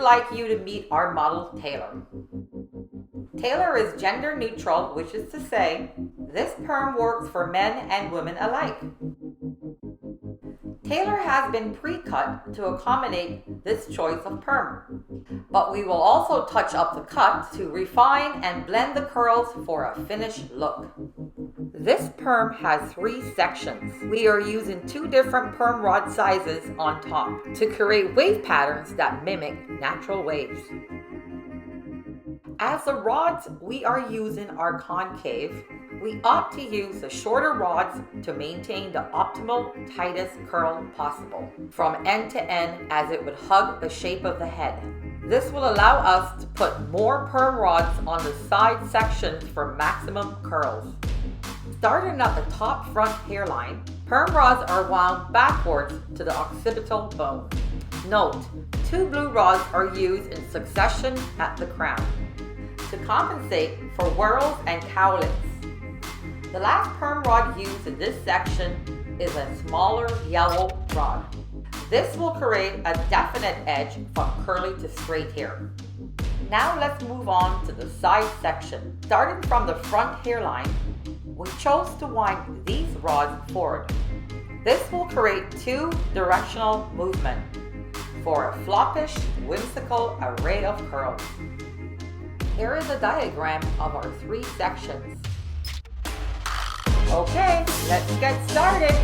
like you to meet our model, Taylor. Taylor is gender neutral, which is to say, this perm works for men and women alike. Taylor has been pre-cut to accommodate this choice of perm, but we will also touch up the cut to refine and blend the curls for a finished look. This perm has 3 sections. We are using 2 different perm rod sizes on top to create wave patterns that mimic natural waves. As the rods we are using are concave, we opt to use the shorter rods to maintain the optimal, tightest curl possible from end to end, as it would hug the shape of the head. This will allow us to put more perm rods on the side sections for maximum curls. Starting at the top front hairline, perm rods are wound backwards to the occipital bone. Note, 2 blue rods are used in succession at the crown to compensate for whorls and cowlets. The last perm rod used in this section is a smaller yellow rod. This will create a definite edge from curly to straight hair. Now let's move on to the side section. Starting from the front hairline, we chose to wind these rods forward. This will create 2 directional movement for a floppish, whimsical array of curls. Here is a diagram of our 3 sections. Okay, let's get started.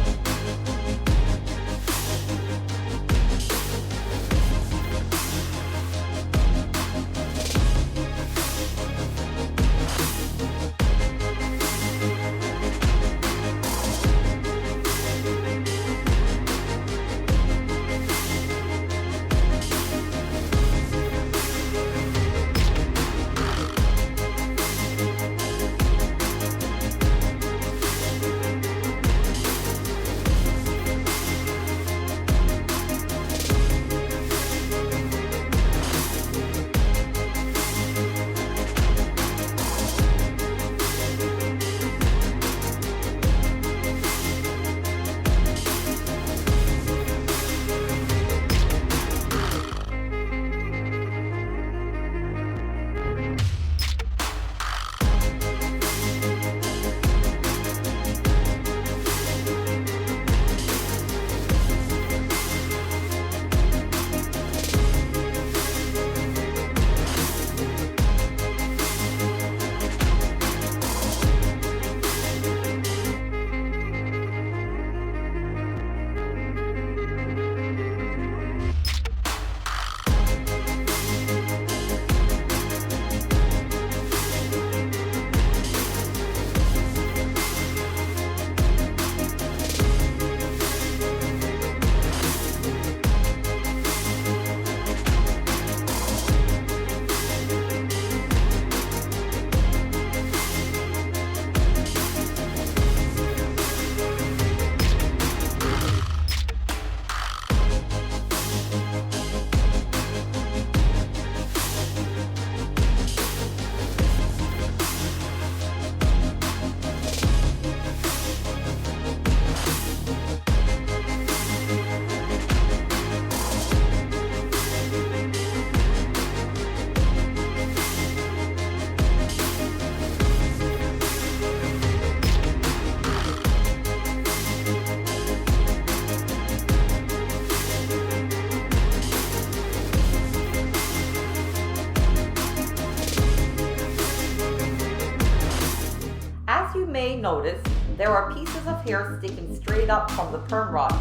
May notice there are pieces of hair sticking straight up from the perm rods.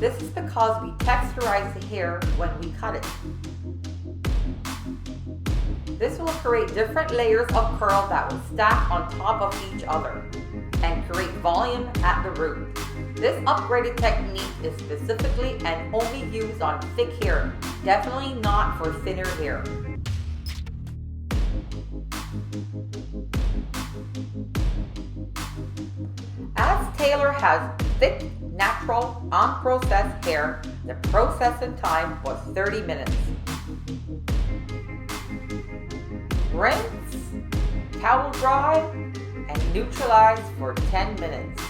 This is because we texturize the hair when we cut it. This will create different layers of curl that will stack on top of each other and create volume at the root. This upgraded technique is specifically and only used on thick hair, definitely not for thinner hair. As Taylor has thick, natural, unprocessed hair, the processing time was 30 minutes. Rinse, towel dry, and neutralize for 10 minutes.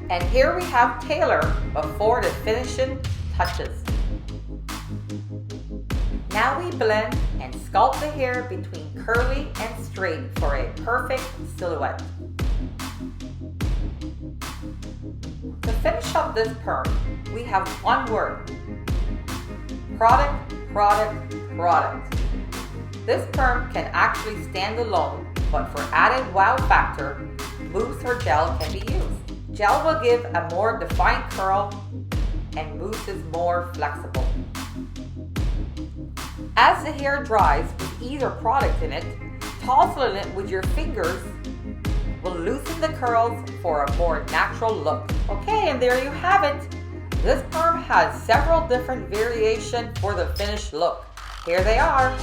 And here we have Taylor before the finishing touches. Now we blend and sculpt the hair between curly and straight for a perfect silhouette. To finish up this perm, we have one word: product, product, product. This perm can actually stand alone, but for added wow factor, mousse or gel can be used. Gel will give a more defined curl and mousse is more flexible. As the hair dries with either product in it, tousling it with your fingers will loosen the curls for a more natural look. Okay, and there you have it. This perm has several different variations for the finished look. Here they are.